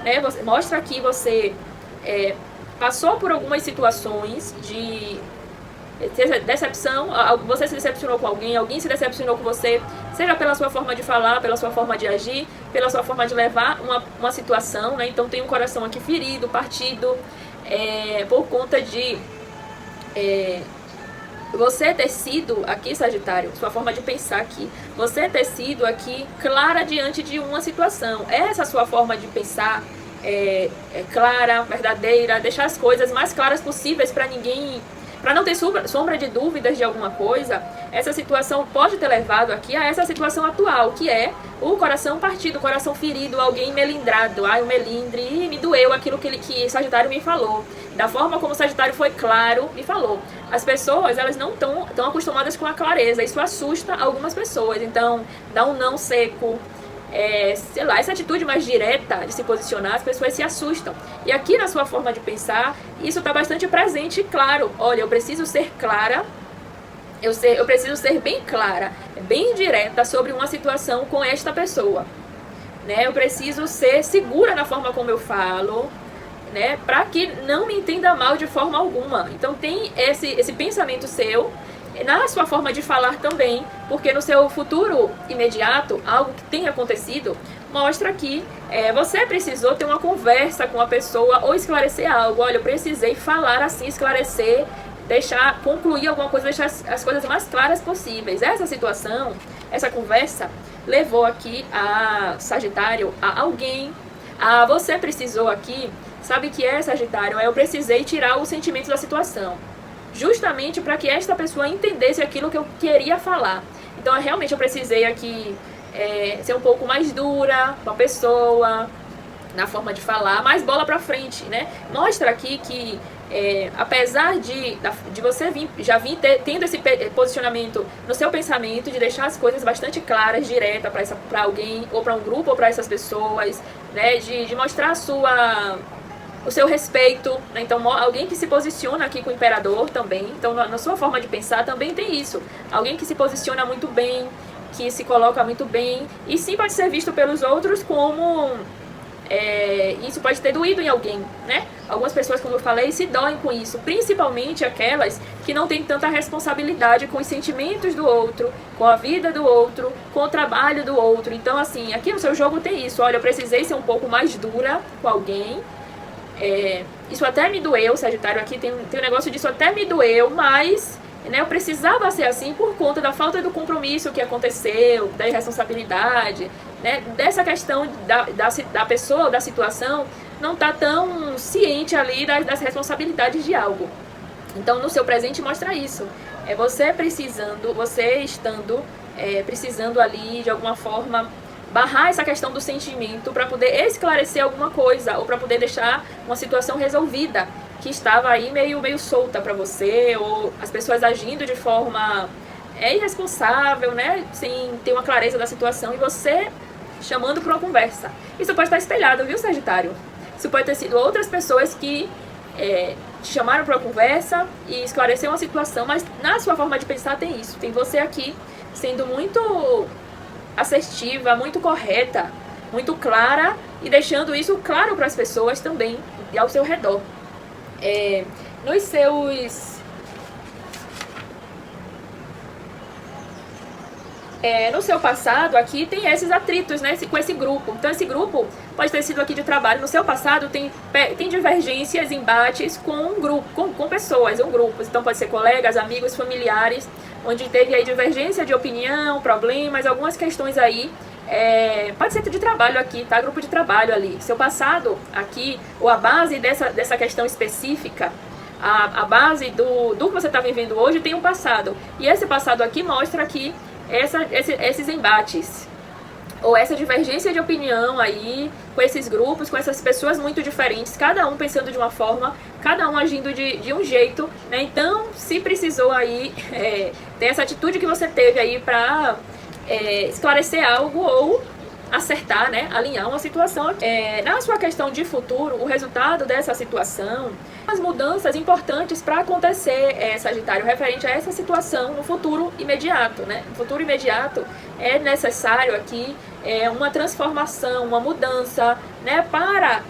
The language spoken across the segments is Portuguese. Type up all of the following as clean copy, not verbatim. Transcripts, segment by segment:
né? Mostra que você passou por algumas situações de decepção, você se decepcionou com alguém, alguém se decepcionou com você, seja pela sua forma de falar, pela sua forma de agir, pela sua forma de levar uma situação, né? Então tem um coração aqui ferido, partido, por conta de você ter sido aqui, Sagitário, sua forma de pensar aqui, você ter sido aqui clara diante de uma situação. Essa sua forma de pensar clara, verdadeira, deixar as coisas mais claras possíveis para ninguém, para não ter sombra de dúvidas de alguma coisa. Essa situação pode ter levado aqui a essa situação atual, que é o coração partido, o coração ferido, alguém melindrado. Ai, o melindre, me doeu aquilo que Sagitário me falou. Da forma como o Sagitário foi claro, me falou. As pessoas, elas não estão acostumadas com a clareza, isso assusta algumas pessoas. Então, dá um não seco, sei lá, essa atitude mais direta de se posicionar, as pessoas se assustam. E aqui na sua forma de pensar, isso está bastante presente e claro. Olha, eu preciso ser clara, eu preciso ser bem clara, bem direta sobre uma situação com esta pessoa, né? Eu preciso ser segura na forma como eu falo, né? Para que não me entenda mal de forma alguma. Então tem esse pensamento seu na sua forma de falar também, porque no seu futuro imediato, algo que tenha acontecido, mostra que você precisou ter uma conversa com a pessoa ou esclarecer algo. Olha, eu precisei falar assim, esclarecer, concluir alguma coisa, deixar as coisas mais claras possíveis. Essa situação, essa conversa, levou aqui a Sagitário, a alguém, você precisou aqui, sabe o que é, Sagitário? Eu precisei tirar o sentimento da situação, justamente para que esta pessoa entendesse aquilo que eu queria falar. Então, realmente, eu precisei aqui ser um pouco mais dura com a pessoa, na forma de falar, mais bola pra frente, né? Mostra aqui que, apesar de você tendo esse posicionamento no seu pensamento, de deixar as coisas bastante claras, direta para alguém, ou para um grupo, ou para essas pessoas, né? De mostrar o seu respeito, né? Então alguém que se posiciona aqui com o imperador também, então na sua forma de pensar também tem isso, alguém que se posiciona muito bem, que se coloca muito bem, e sim pode ser visto pelos outros como isso pode ter doído em alguém, né? Algumas pessoas, como eu falei, se doem com isso, principalmente aquelas que não têm tanta responsabilidade com os sentimentos do outro, com a vida do outro, com o trabalho do outro. Então assim, aqui no seu jogo tem isso, olha, eu precisei ser um pouco mais dura com alguém, isso até me doeu, Sagitário, aqui tem um negócio disso, até me doeu, mas, né, eu precisava ser assim por conta da falta do compromisso que aconteceu, da irresponsabilidade, né, dessa questão da pessoa, da situação, não tá tão ciente ali das responsabilidades de algo. Então, no seu presente mostra isso, você estando precisando ali, de alguma forma, barrar essa questão do sentimento para poder esclarecer alguma coisa, ou para poder deixar uma situação resolvida, que estava aí meio solta para você, ou as pessoas agindo de forma irresponsável, né, sem ter uma clareza da situação, e você chamando para uma conversa. Isso pode estar espelhado, viu, Sagitário? Isso pode ter sido outras pessoas que te chamaram para uma conversa e esclareceram uma situação, mas na sua forma de pensar tem isso. Tem você aqui sendo muito assertiva, muito correta, muito clara, e deixando isso claro para as pessoas também ao seu redor. No seu passado, aqui tem esses atritos, né, com esse grupo. Então esse grupo pode ter sido aqui de trabalho. No seu passado tem divergências, embates com um grupo, com pessoas, um grupo. Então pode ser colegas, amigos, familiares, onde teve aí divergência de opinião, problemas, algumas questões aí. Pode ser de trabalho aqui, tá? Grupo de trabalho ali. Seu passado aqui, ou a base dessa questão específica, a base do que você está vivendo hoje tem um passado. E esse passado aqui mostra que esses embates, ou essa divergência de opinião aí, com esses grupos, com essas pessoas muito diferentes, cada um pensando de uma forma, cada um agindo de um jeito, né? Então, se precisou aí ter essa atitude que você teve aí para esclarecer algo ou acertar, né, alinhar uma situação. Na sua questão de futuro, o resultado dessa situação, as mudanças importantes para acontecer, Sagitário, referente a essa situação no futuro imediato, né? No futuro imediato é necessário aqui uma transformação, uma mudança, né, para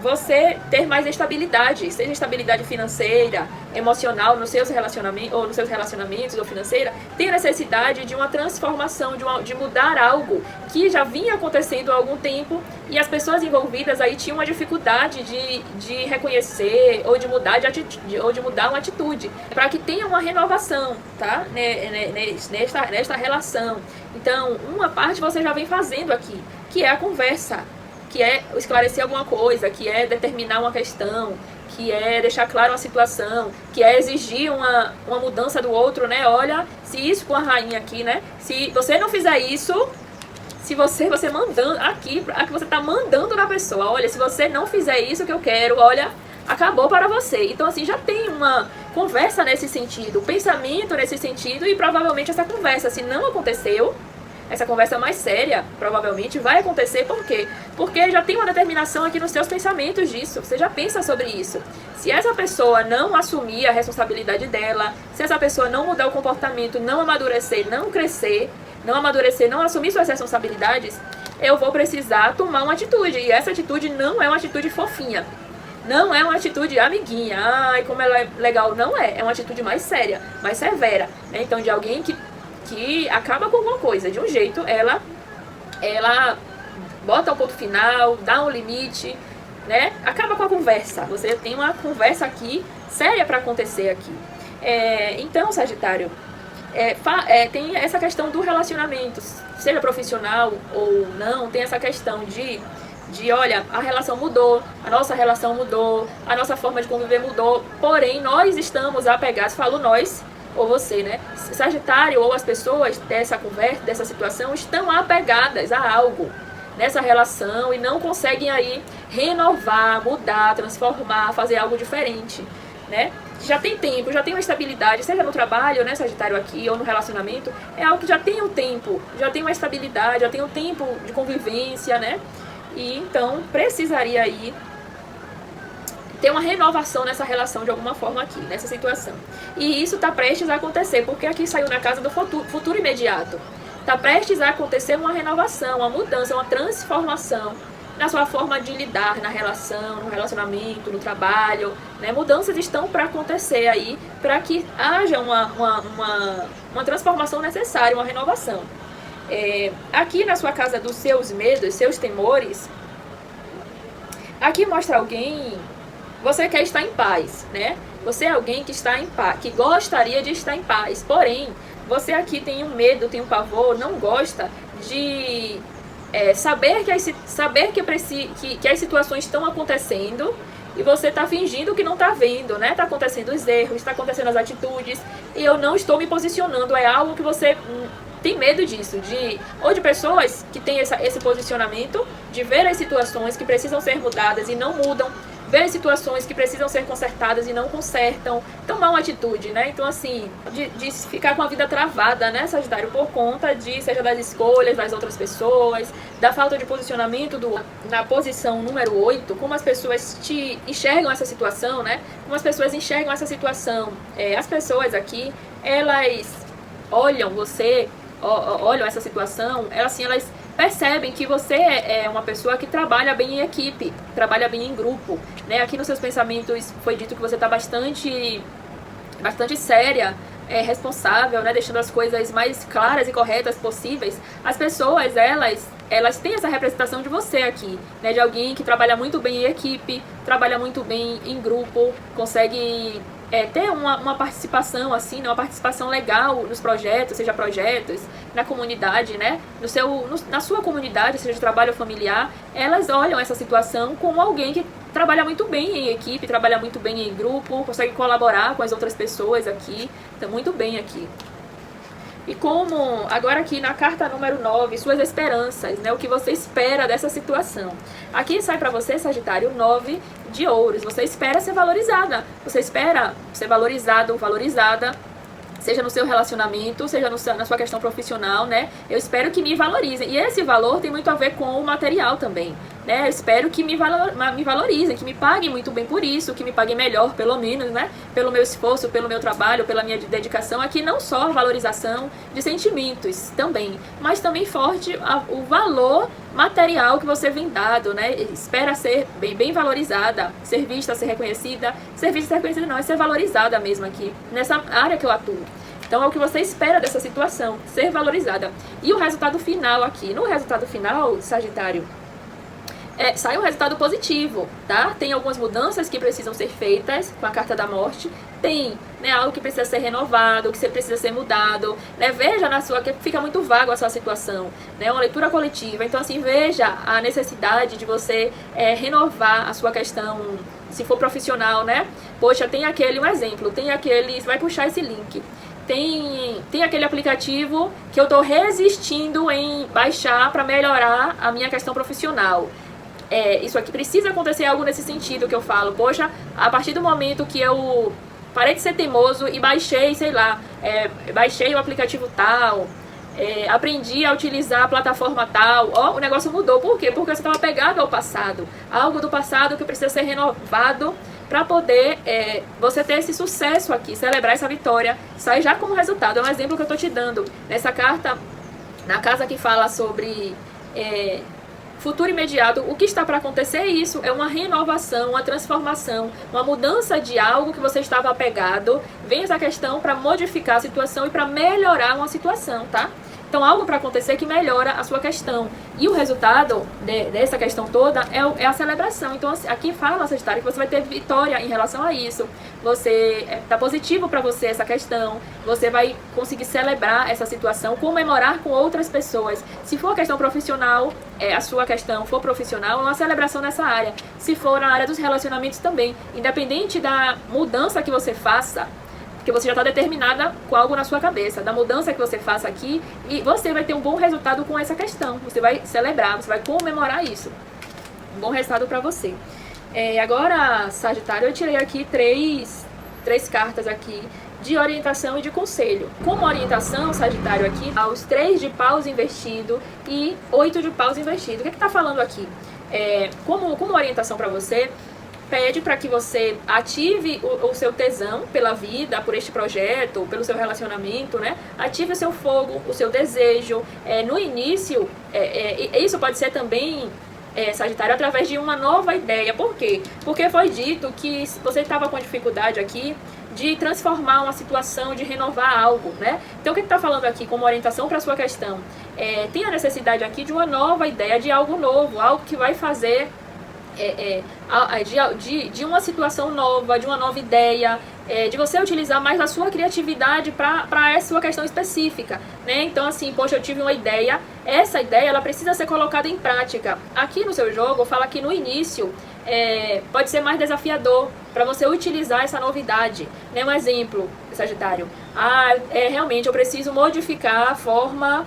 você ter mais estabilidade, seja estabilidade financeira, emocional nos seus relacionamentos, ou financeira, tem necessidade de uma transformação, de mudar algo que já vinha acontecendo há algum tempo e as pessoas envolvidas aí tinham uma dificuldade de reconhecer ou de mudar uma atitude, para que tenha uma renovação, tá? Nesta relação. Então, uma parte você já vem fazendo aqui, que é a conversa, que é esclarecer alguma coisa, que é determinar uma questão, que é deixar claro uma situação, que é exigir uma mudança do outro, né? Olha, se isso com a rainha aqui, né? Se você não fizer isso, se você mandando aqui você tá mandando na pessoa, olha, se você não fizer isso que eu quero, olha, acabou para você. Então, assim, já tem uma conversa nesse sentido, pensamento nesse sentido, e provavelmente essa conversa, se não aconteceu, essa conversa mais séria, provavelmente, vai acontecer. Por quê? Porque já tem uma determinação aqui nos seus pensamentos disso. Você já pensa sobre isso. Se essa pessoa não assumir a responsabilidade dela, se essa pessoa não mudar o comportamento, não amadurecer, não crescer, não assumir suas responsabilidades, eu vou precisar tomar uma atitude. E essa atitude não é uma atitude fofinha. Não é uma atitude amiguinha. Ai, como ela é legal. Não é. É uma atitude mais séria, mais severa, né? Então, de alguém que acaba com alguma coisa. De um jeito, ela bota um ponto final, dá um limite, né? Acaba com a conversa. Você tem uma conversa aqui séria para acontecer aqui. Então, Sagitário, tem essa questão do relacionamento, seja profissional ou não, tem essa questão de olha, a relação mudou, a nossa relação mudou, a nossa forma de conviver mudou, porém nós estamos apegados, falo nós, ou você, né? Sagitário ou as pessoas dessa conversa, dessa situação, estão apegadas a algo nessa relação e não conseguem aí renovar, mudar, transformar, fazer algo diferente, né? Já tem tempo, já tem uma estabilidade, seja no trabalho, né, Sagitário, aqui, ou no relacionamento, é algo que já tem um tempo, já tem uma estabilidade, já tem um tempo de convivência, né? E então precisaria aí ter uma renovação nessa relação de alguma forma aqui, nessa situação. E isso está prestes a acontecer, porque aqui saiu na casa do futuro imediato. Está prestes a acontecer uma renovação, uma mudança, uma transformação na sua forma de lidar na relação, no relacionamento, no trabalho, né? Mudanças estão para acontecer aí, para que haja uma transformação necessária, uma renovação. Aqui na sua casa dos seus medos, seus temores, aqui mostra alguém. Você quer estar em paz, né? Você é alguém que está em paz, que gostaria de estar em paz. Porém, você aqui tem um medo, tem um pavor, não gosta de saber que as situações estão acontecendo e você está fingindo que não está vendo, né? Está acontecendo os erros, está acontecendo as atitudes e eu não estou me posicionando. É algo que você tem medo disso, ou de pessoas que têm esse posicionamento, de ver as situações que precisam ser mudadas e não mudam, ver situações que precisam ser consertadas e não consertam, tomar uma atitude, né? Então, assim, de ficar com a vida travada, né, Sagitário, por conta seja das escolhas das outras pessoas, da falta de posicionamento na posição número 8, como as pessoas enxergam essa situação, né? Como as pessoas enxergam essa situação. As pessoas aqui, elas olham você, olham essa situação, elas percebem que você é uma pessoa que trabalha bem em equipe, trabalha bem em grupo, né? Aqui nos seus pensamentos foi dito que você está bastante séria, responsável, né? Deixando as coisas mais claras e corretas possíveis. As pessoas, elas têm essa representação de você aqui, né? De alguém que trabalha muito bem em equipe, trabalha muito bem em grupo, consegue ter uma participação assim, né, uma participação legal nos projetos, seja projetos, na comunidade, né, na sua comunidade, seja de trabalho familiar, elas olham essa situação como alguém que trabalha muito bem em equipe, trabalha muito bem em grupo, consegue colaborar com as outras pessoas aqui, está muito bem aqui. E como, agora aqui na carta número 9, suas esperanças, né? O que você espera dessa situação. Aqui sai pra você, Sagitário, 9 de ouros. Você espera ser valorizada. Você espera ser valorizado, valorizada, seja no seu relacionamento, seja na sua questão profissional, né? Eu espero que me valorizem. E esse valor tem muito a ver com o material também. né? Eu espero que me valorizem, que me paguem muito bem por isso, que me paguem melhor, pelo menos, né? Pelo meu esforço, pelo meu trabalho, pela minha dedicação. Aqui não só a valorização de sentimentos também, mas também forte o valor material que você vem dado, né? Espera ser bem valorizada, ser vista, ser reconhecida. Ser vista, ser reconhecida não, é ser valorizada mesmo aqui, nessa área que eu atuo. Então é o que você espera dessa situação, ser valorizada. E o resultado final aqui, no resultado final, Sagitário, sai um resultado positivo, tá? Tem algumas mudanças que precisam ser feitas com a carta da morte. Tem, né, algo que precisa ser renovado, que precisa ser mudado, né? Veja na sua, que fica muito vago a sua situação, né? Uma leitura coletiva. Então, assim, veja a necessidade de você renovar a sua questão, se for profissional, né? Poxa, tem aquele, um exemplo, tem aquele, você vai puxar esse link. Tem aquele aplicativo que eu tô resistindo em baixar para melhorar a minha questão profissional. Isso aqui precisa acontecer algo nesse sentido que eu falo. Poxa, a partir do momento que eu parei de ser teimoso e baixei, sei lá, baixei o aplicativo tal, aprendi a utilizar a plataforma tal, o negócio mudou. Por quê? Porque você estava pegado ao passado. Algo do passado que precisa ser renovado para poder você ter esse sucesso aqui, celebrar essa vitória, sai já como resultado. É um exemplo que eu estou te dando nessa carta, na casa que fala sobre futuro imediato. O que está para acontecer é isso, é uma renovação, uma transformação, uma mudança de algo que você estava apegado. Vem essa questão para modificar a situação e para melhorar uma situação, tá? Então, algo para acontecer que melhora a sua questão. E o resultado dessa questão toda é a celebração. Então, aqui fala, Sagitário, que você vai ter vitória em relação a isso. Você tá positivo para você essa questão. Você vai conseguir celebrar essa situação, comemorar com outras pessoas. Se for a questão profissional, a sua questão for profissional, é uma celebração nessa área. Se for na área dos relacionamentos também. Independente da mudança que você faça, porque você já está determinada com algo na sua cabeça, da mudança que você faça aqui, e você vai ter um bom resultado com essa questão. Você vai celebrar, você vai comemorar isso. Um bom resultado para você. Agora, Sagitário, eu tirei aqui três cartas aqui de orientação e de conselho. Como orientação, Sagitário, aqui, aos 3 de paus invertido e 8 de paus invertido. O que está falando aqui? Como orientação para você, pede para que você ative o seu tesão pela vida, por este projeto, pelo seu relacionamento, né? Ative o seu fogo, o seu desejo. No início, isso pode ser também, Sagitário, através de uma nova ideia. Por quê? Porque foi dito que você estava com dificuldade aqui de transformar uma situação, de renovar algo, né? Então, o que está falando aqui como orientação para a sua questão? Tem a necessidade aqui de uma nova ideia, de algo novo, algo que vai fazer de uma situação nova, de uma nova ideia, de você utilizar mais a sua criatividade para essa sua questão específica, né? Então, assim, poxa, eu tive uma ideia, essa ideia ela precisa ser colocada em prática. Aqui no seu jogo, fala que no início pode ser mais desafiador para você utilizar essa novidade, né? Um exemplo, Sagitário, realmente eu preciso modificar a forma,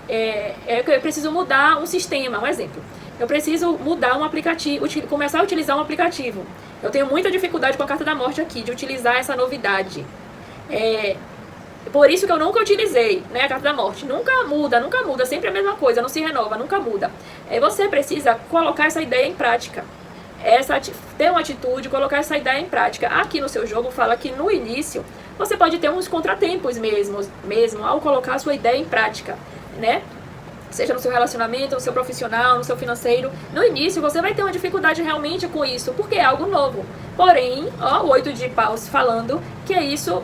eu preciso mudar um sistema, um exemplo. Eu preciso mudar um aplicativo, começar a utilizar um aplicativo. Eu tenho muita dificuldade com a carta da morte aqui, de utilizar essa novidade. Por isso que eu nunca utilizei, né, a carta da morte. Nunca muda, sempre a mesma coisa, não se renova, nunca muda. Você precisa colocar essa ideia em prática. Ter uma atitude, colocar essa ideia em prática. Aqui no seu jogo fala que no início você pode ter uns contratempos mesmo ao colocar a sua ideia em prática, né? Seja no seu relacionamento, no seu profissional, no seu financeiro. No início, você vai ter uma dificuldade realmente com isso, porque é algo novo. Porém, o 8 de paus falando que isso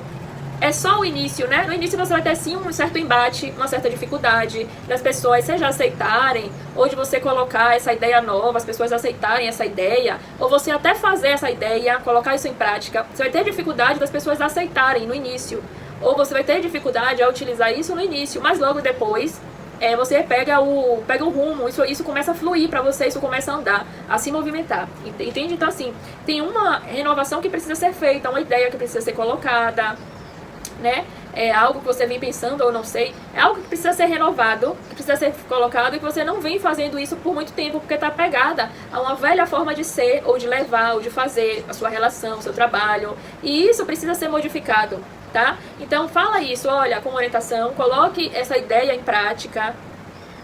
é só o início, né? No início você vai ter sim um certo embate, uma certa dificuldade das pessoas, seja aceitarem, ou de você colocar essa ideia nova, as pessoas aceitarem essa ideia, ou você até fazer essa ideia, colocar isso em prática. Você vai ter dificuldade das pessoas aceitarem no início, ou você vai ter dificuldade a utilizar isso no início, mas logo depois você pega o rumo, isso começa a fluir para você, isso começa a andar, a se movimentar, entende? Então, assim, tem uma renovação que precisa ser feita, uma ideia que precisa ser colocada, né? Algo que você vem pensando, ou não sei, é algo que precisa ser renovado, que precisa ser colocado, e que você não vem fazendo isso por muito tempo, porque está pegada a uma velha forma de ser, ou de levar, ou de fazer a sua relação, o seu trabalho, e isso precisa ser modificado, tá? Então fala isso, olha, com orientação, coloque essa ideia em prática,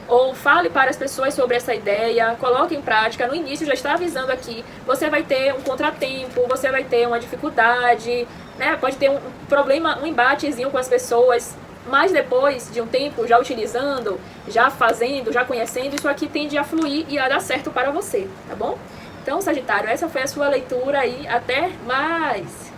ou fale para as pessoas sobre essa ideia, coloque em prática. No início já está avisando aqui, você vai ter um contratempo, você vai ter uma dificuldade, né? Pode ter um problema, um embatezinho com as pessoas, mas depois de um tempo já utilizando, já fazendo, já conhecendo, isso aqui tende a fluir e a dar certo para você, tá bom? Então, Sagitário, essa foi a sua leitura aí. Até mais!